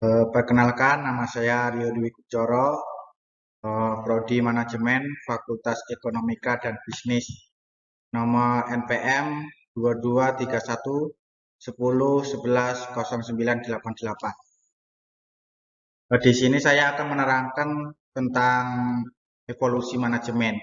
Perkenalkan, nama saya Rio Dwi Kucoro, Prodi Manajemen, Fakultas Ekonomika dan Bisnis. Nomor NPM 2231 10 11 0988. Di sini saya akan menerangkan tentang evolusi manajemen.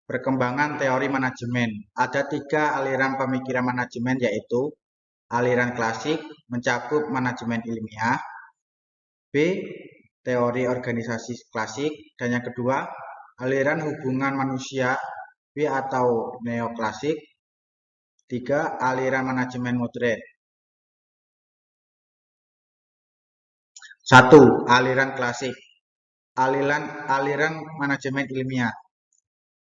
Perkembangan teori manajemen. Ada 3 aliran pemikiran manajemen, yaitu aliran klasik mencakup manajemen ilmiah, B. Teori organisasi klasik, dan yang kedua, aliran hubungan manusia, B atau neoklasik. 3. Aliran manajemen modern. 1. Aliran klasik. Aliran manajemen ilmiah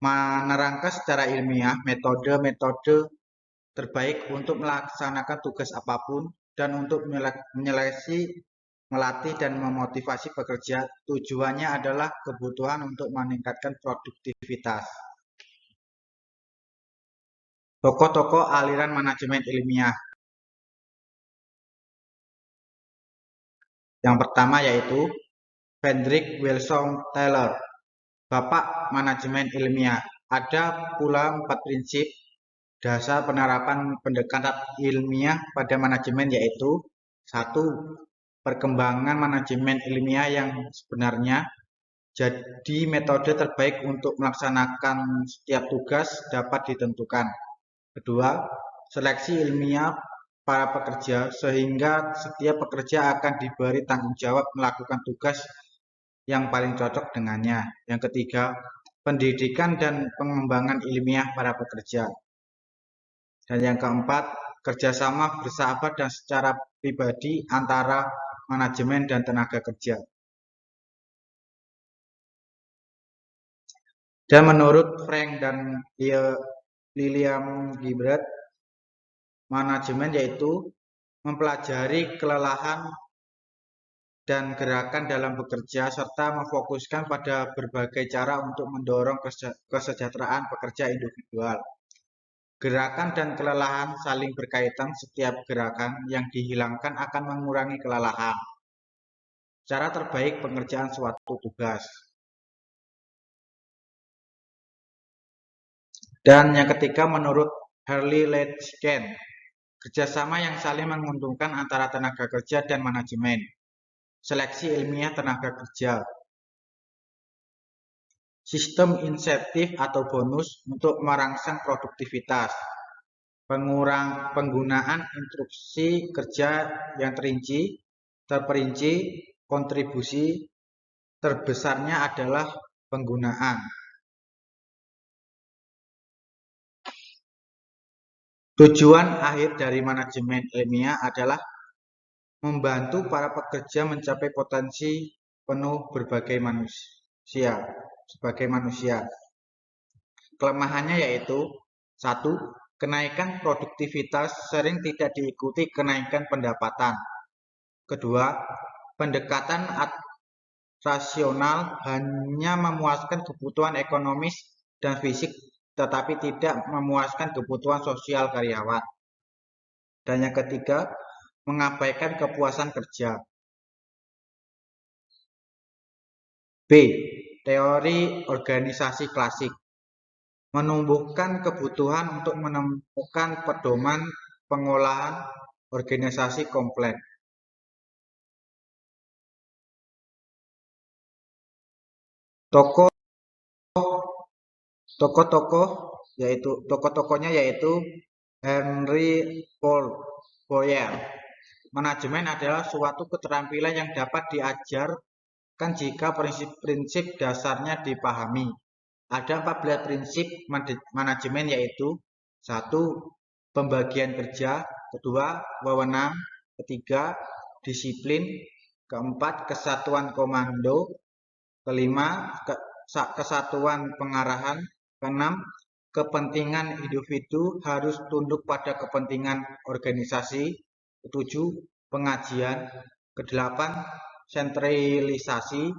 menerangkan secara ilmiah metode-metode terbaik untuk melaksanakan tugas apapun dan untuk menyeleksi, melatih, dan memotivasi pekerja. Tujuannya adalah kebutuhan untuk meningkatkan produktivitas. Tokoh-tokoh aliran manajemen ilmiah. Yang pertama yaitu Frederick Wilson Taylor, Bapak Manajemen Ilmiah. Ada pula 4 prinsip dasar penerapan pendekatan ilmiah pada manajemen, yaitu 1. Perkembangan manajemen ilmiah yang sebenarnya. Jadi metode terbaik untuk melaksanakan setiap tugas dapat ditentukan. Kedua, seleksi ilmiah para pekerja sehingga setiap pekerja akan diberi tanggung jawab melakukan tugas yang paling cocok dengannya. Yang ketiga, pendidikan dan pengembangan ilmiah para pekerja. Dan yang keempat, kerjasama bersahabat dan secara pribadi antara manajemen dan tenaga kerja. Dan menurut Frank dan William Gilbert, manajemen yaitu mempelajari kelelahan dan gerakan dalam bekerja serta memfokuskan pada berbagai cara untuk mendorong kesejahteraan pekerja individual. Gerakan dan kelelahan saling berkaitan. Setiap gerakan yang dihilangkan akan mengurangi kelelahan. Cara terbaik pengerjaan suatu tugas. Dan yang ketiga, menurut Harley Ledgen, kerjasama yang saling menguntungkan antara tenaga kerja dan manajemen. Seleksi ilmiah tenaga kerja. Sistem insentif atau bonus untuk merangsang produktivitas. Penggunaan instruksi kerja yang terperinci, kontribusi terbesarnya adalah penggunaan. Tujuan akhir dari manajemen ilmiah adalah membantu para pekerja mencapai potensi penuh sebagai manusia. Kelemahannya yaitu 1. Kenaikan produktivitas sering tidak diikuti kenaikan pendapatan. Kedua, pendekatan rasional hanya memuaskan kebutuhan ekonomis dan fisik tetapi tidak memuaskan kebutuhan sosial karyawan. Dan yang ketiga, mengabaikan kepuasan kerja. B. Teori organisasi klasik menumbuhkan kebutuhan untuk menemukan pedoman pengolahan organisasi kompleks. Tokoh-tokohnya yaitu Henry Boyer. Manajemen adalah suatu keterampilan yang dapat diajarkan jika prinsip-prinsip dasarnya dipahami. Ada 14 prinsip manajemen, yaitu 1. Pembagian kerja. Kedua, wewenang. Ketiga, disiplin. Keempat, kesatuan komando. Kelima, kesatuan pengarahan. Keenam, kepentingan individu harus tunduk pada kepentingan organisasi. Ketujuh, pengajian. Kedelapan, sentralisasi.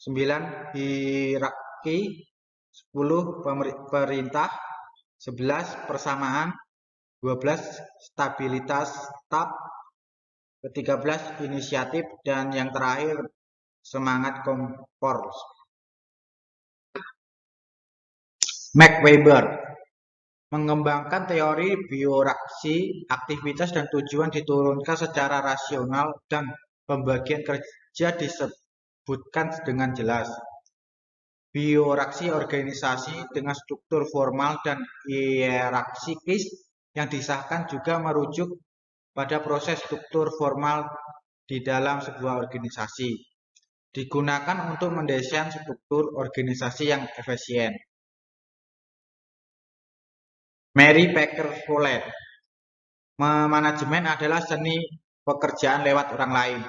9, hierarki. 10, perintah. 11, persamaan. 12, stabilitas staf. ke-13 inisiatif, dan yang terakhir semangat kompor. Max Weber mengembangkan teori bioreaksi, aktivitas dan tujuan diturunkan secara rasional dan pembagian kerja disebutkan dengan jelas. Bioreaksi organisasi dengan struktur formal dan hierarkis yang disahkan juga merujuk pada proses struktur formal di dalam sebuah organisasi. Digunakan untuk mendesain struktur organisasi yang efisien. Mary Baker Follet, manajemen adalah seni pekerjaan lewat orang lain.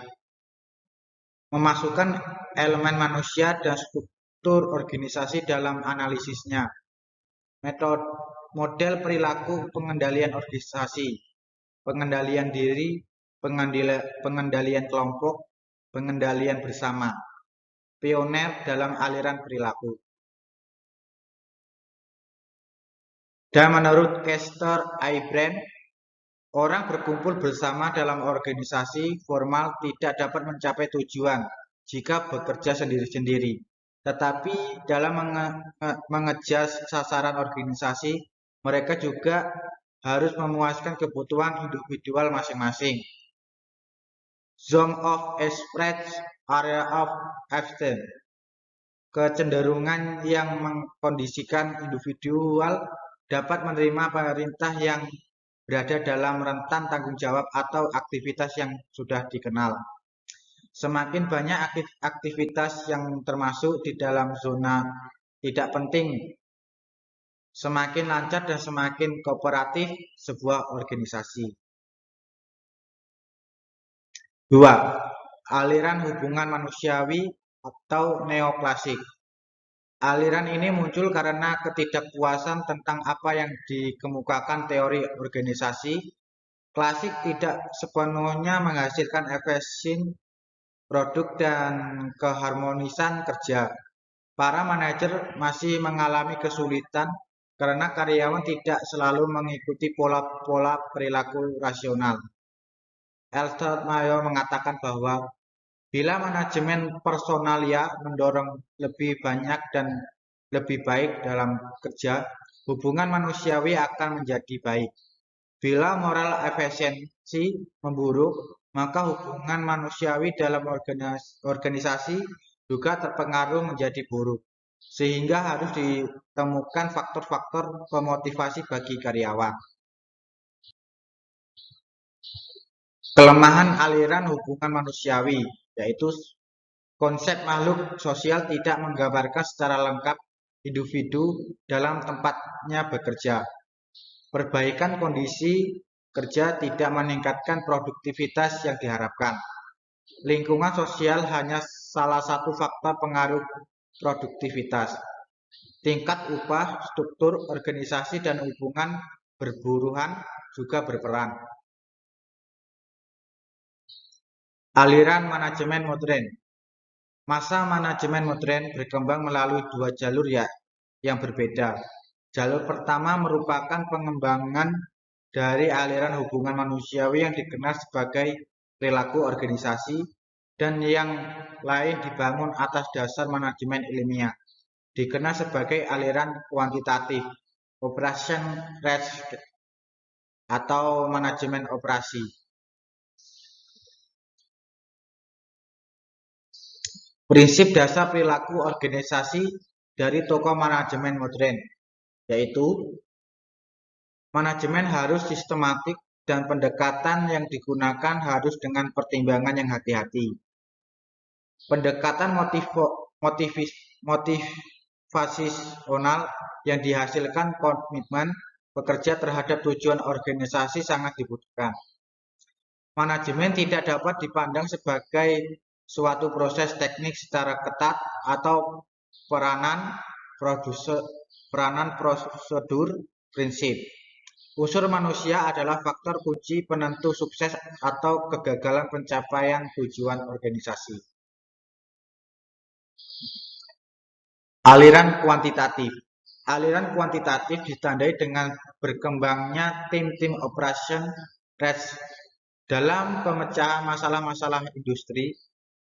Memasukkan elemen manusia dan struktur organisasi dalam analisisnya. Model perilaku pengendalian organisasi, pengendalian diri, pengendalian kelompok, pengendalian bersama. Pioner dalam aliran perilaku. Dan menurut Kester Eybrand, orang berkumpul bersama dalam organisasi formal tidak dapat mencapai tujuan jika bekerja sendiri-sendiri. Tetapi dalam mengejar sasaran organisasi, mereka juga harus memuaskan kebutuhan individual masing-masing. Zone of express area of action. Kecenderungan yang mengkondisikan individual dapat menerima perintah yang berada dalam rentan tanggung jawab atau aktivitas yang sudah dikenal. Semakin banyak aktivitas yang termasuk di dalam zona tidak penting, semakin lancar dan semakin kooperatif sebuah organisasi. 2. Aliran hubungan manusiawi atau neoklasik. Aliran ini muncul karena ketidakpuasan tentang apa yang dikemukakan teori organisasi. Klasik tidak sepenuhnya menghasilkan efisien produk dan keharmonisan kerja. Para manajer masih mengalami kesulitan karena karyawan tidak selalu mengikuti pola-pola perilaku rasional. Elster Mayo mengatakan bahwa bila manajemen personalia mendorong lebih banyak dan lebih baik dalam kerja, hubungan manusiawi akan menjadi baik. Bila moral efisiensi memburuk, maka hubungan manusiawi dalam organisasi juga terpengaruh menjadi buruk. Sehingga harus ditemukan faktor-faktor pemotivasi bagi karyawan. Kelemahan aliran hubungan manusiawi, yaitu konsep makhluk sosial tidak menggambarkan secara lengkap individu dalam tempatnya bekerja. Perbaikan kondisi kerja tidak meningkatkan produktivitas yang diharapkan. Lingkungan sosial hanya salah satu faktor pengaruh produktivitas. Tingkat upah, struktur organisasi, dan hubungan berburuhan juga berperan. Aliran manajemen modern. Masa manajemen modern berkembang melalui dua jalur yang berbeda. Jalur pertama merupakan pengembangan dari aliran hubungan manusiawi yang dikenal sebagai perilaku organisasi, dan yang lain dibangun atas dasar manajemen ilmiah, dikenal sebagai aliran kuantitatif, operation risk, atau manajemen operasi. Prinsip dasar perilaku organisasi dari tokoh manajemen modern, yaitu manajemen harus sistematik dan pendekatan yang digunakan harus dengan pertimbangan yang hati-hati. Pendekatan motivasional yang dihasilkan komitmen bekerja terhadap tujuan organisasi sangat dibutuhkan. Manajemen tidak dapat dipandang sebagai suatu proses teknik secara ketat atau peranan prosedur prinsip. Unsur manusia adalah faktor kunci penentu sukses atau kegagalan pencapaian tujuan organisasi. Aliran kuantitatif. Aliran kuantitatif ditandai dengan berkembangnya tim-tim operation dalam pemecahan masalah-masalah industri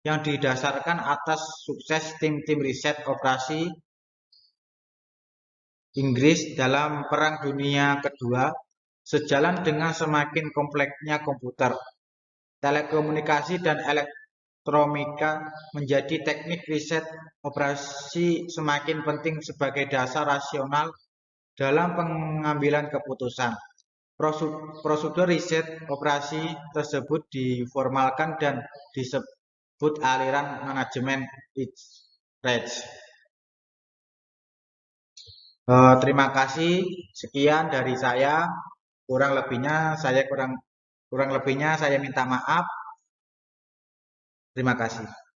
yang didasarkan atas sukses tim-tim riset operasi Inggris dalam Perang Dunia Kedua. Sejalan dengan semakin kompleksnya komputer, telekomunikasi dan elektronika menjadi teknik riset operasi semakin penting sebagai dasar rasional dalam pengambilan keputusan. Prosedur riset operasi tersebut diformalkan dan disebut aliran manajemen research. Terima kasih, sekian dari saya. Kurang lebihnya saya minta maaf. Terima kasih.